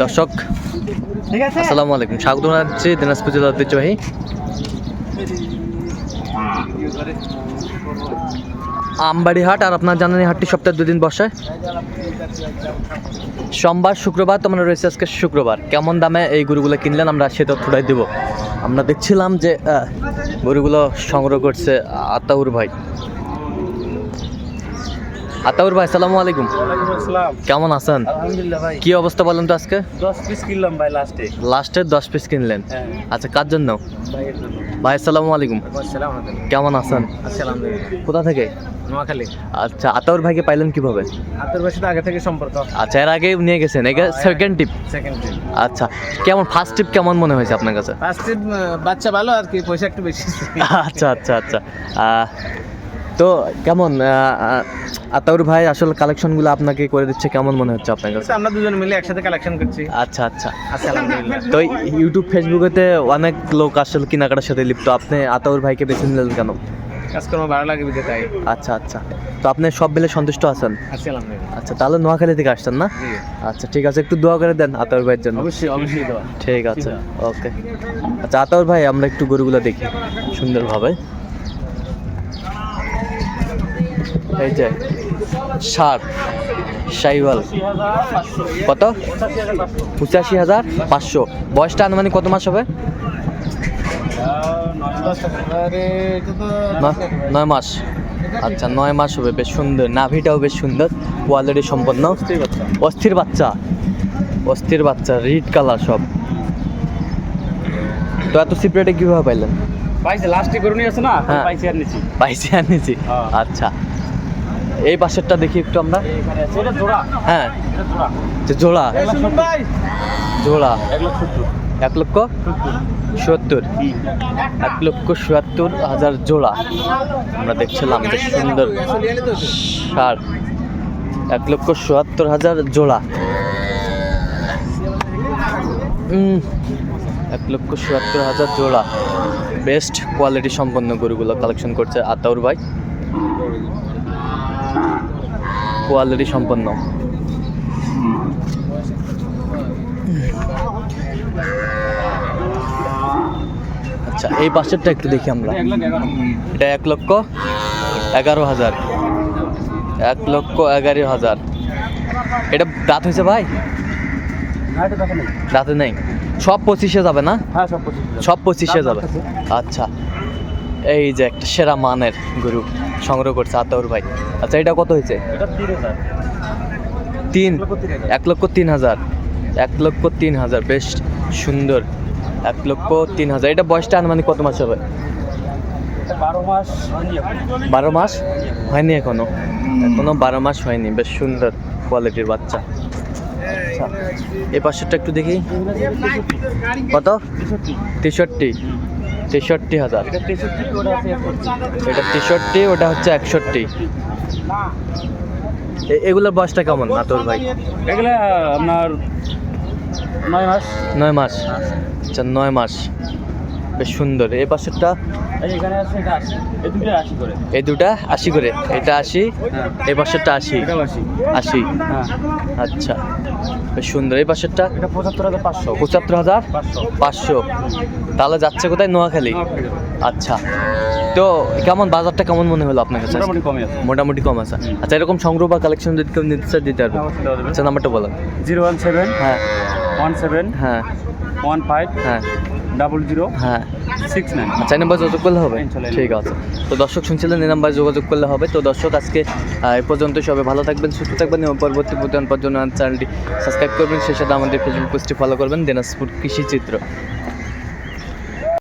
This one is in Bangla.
দর্শক আসসালামু আলাইকুম, স্বাগত জানাচ্ছি দিনাজপুর জেলার ঐতিহ্যবাহী আমবাড়ি হাট। আর আপনার জানেন এই হাটটি সপ্তাহে 2 দিন বসে, সোমবার শুক্রবার। তো আমরা রয়েছে আজকে শুক্রবার। কেমন দামে এই গরুগুলো কিনলেন আমরা সে তথ্যটাই দেবো। আমরা দেখছিলাম যে গরুগুলো সংগ্রহ করছে আতাউর ভাই। আতাউর ভাই আসসালামু আলাইকুম। কেমন আছেন? আলহামদুলিল্লাহ ভাই। কি অবস্থা বলেন তো আজকে? 10 পিস কিনলাম ভাই লাস্টে 10 পিস কিনলেন। হ্যাঁ। আচ্ছা, কার জন্য? ভাইয়ের জন্য। ভাই আসসালামু আলাইকুম। আসসালামু আলাইকুম। কেমন আছেন? আলহামদুলিল্লাহ। কোথা থেকে? নোয়াখালী। আচ্ছা, আতাউর ভাইকে পাইলেন কিভাবে? আতর ভাইয়ের সাথে আগে থেকে সম্পর্ক। আচ্ছা, এর আগে নিয়ে গেছেন, এটা সেকেন্ড টিপ। Second trip. আচ্ছা, কেমন ফার্স্ট টিপ কেমন মনে হয়েছে আপনার কাছে? ফার্স্ট ট্রিপ বাচ্চা ভালো আর কি, পয়সা একটু বেশি। আচ্ছা আচ্ছা আচ্ছা। তো কেমন আতাউর ভাই আসলে কালেকশনগুলো আপনাকে করে দিচ্ছে, কেমন মনে হচ্ছে আপনার কাছে? আমরা দুজন মিলে একসাথে কালেকশন করছি। আচ্ছা আচ্ছা। আলহামদুলিল্লাহ। তো ইউটিউব ফেসবুকেতে অনেক লোক আসলে কেনাকাটার সাথে লিপ্ত, আপনি আতাউর ভাইকে বেছে নিলেন কেন? কাজকর্ম ভালো লাগে বিদে তাই। আচ্ছা আচ্ছা। তো আপনি সব মিলে সন্তুষ্ট আছেন? আলহামদুলিল্লাহ। আচ্ছা, তাহলে নোয়াখালী থেকে আসছেন না? জি। আচ্ছা ঠিক আছে, একটু দোয়া করে দেন আতাউর ভাইয়ের জন্য। অবশ্যই দেওয়া। ঠিক আছে, ওকে। আচ্ছা আতাউর ভাই, আমরা একটু গরুগুলো দেখি সুন্দরভাবে। এই যে ষাট শাইওয়াল কত? 85,500। বয়সটা আনুমানিক কত মাস হবে? 9 মাস। আচ্ছা, 9 মাস হবে। বেশ সুন্দর, নাভিটাও বেশ সুন্দর, কোয়ালিটি সম্পন্ন। অস্থির বাচ্চা, রিড কালার সব। তো এত সিপ্রেটে কিভাবে পাইলেন? পাইছে লাস্টে গরু নিয়ে আছে না, হ্যাঁ। পাইছি আর নিছি। হ্যাঁ। আচ্ছা, এই পাশেরটা দেখি একটু আমরা। এটা জোড়া। হ্যাঁ, এটা জোড়া। যে জোড়া ভাই। জোড়া 1,70,000। 1,70,000। 1,70,000 জোড়া আমরা দেখছিলাম। বেশ সুন্দর ষাট। 1,70,000 জোড়া। 1,70,000 জোড়া। বেস্ট কোয়ালিটি সম্পন্ন গরুগুলো কালেকশন করছে আতাউর ভাই, কোয়ালিটি সম্পন্ন। আচ্ছা, এই পাশেরটা একটু দেখি আমরা। এটা 1,11,000। 1,11,000। এটা দাঁত হয়েছে ভাই? দাঁতে নেই। সব 25-এ যাবে না? হ্যাঁ, সব 25-এ যাবে। আচ্ছা, এই যে একটা সেরা মানের গরু সংগ্রহ করছে আতাউর ভাই। আচ্ছা, এটা কত হয়েছে? এটা 3,000। 1,03,000। 1,03,000। বেশ সুন্দর। 1,03,000। এটা বয়সটা আনুমানিক কত মাস হবে? 12 মাস হয়নি এখন। 12 মাস হয়নি এখনো? 12 মাস হয়নি। বেশ সুন্দর কোয়ালিটির বাচ্চা। আচ্ছা, এই পাশেরটা একটু দেখি। কত? 63,000। এটা 63, ওটা আছে 61। এটা 63, ওটা হচ্ছে 61। এগুলোর বয়সটা কেমন আতাউর ভাই? এগুলা আপনার 9 মাস। 9 মাস। আচ্ছা, 9 মাস। বেশ সুন্দর। এই পাশেরটা? এখানে আছে এটা 80। এই দুটো 80 করে। এই দুটা 80 করে। এটা 80, এই পাশেরটা 80। এটাও 80। 80। হ্যাঁ। আচ্ছা, বেশ সুন্দর। এই পাশেরটা? এটা 75,500। 75,500। তাহলে যাচ্ছে কোথায়? নোয়াখালী। আচ্ছা, তো কেমন বাজারটা কেমন মনে হলো আপনার কাছে? মোটামুটি কমই আছে। মোটামুটি কম আছে। আচ্ছা, এরকম সংগ্রহ বা কালেকশন যদি কেউ নিতে চায় দিতে পারবে? আচ্ছা, নাম্বারটা বলেন। 017 হ্যাঁ 17 হ্যাঁ 15 হ্যাঁ 00 হ্যাঁ। 69। আচ্ছা, এই নাম্বার যোগাযোগ করলে হবে? ইনশাআল্লাহ। ঠিক আছে। তো দর্শক শুনছিলেন, এই নাম্বার যোগাযোগ করলে হবে। তো দর্শক, আজকে এই পর্যন্ত। সবাই ভালো থাকবেন, সুস্থ থাকবেন এবং পরবর্তী প্রতিদিন পর্যন্ত চ্যানেলটি সাবস্ক্রাইব করবেন। সেই সাথে আমাদের ফেসবুক পেজটি ফলো করবেন, দিনাজপুর কৃষি চিত্র।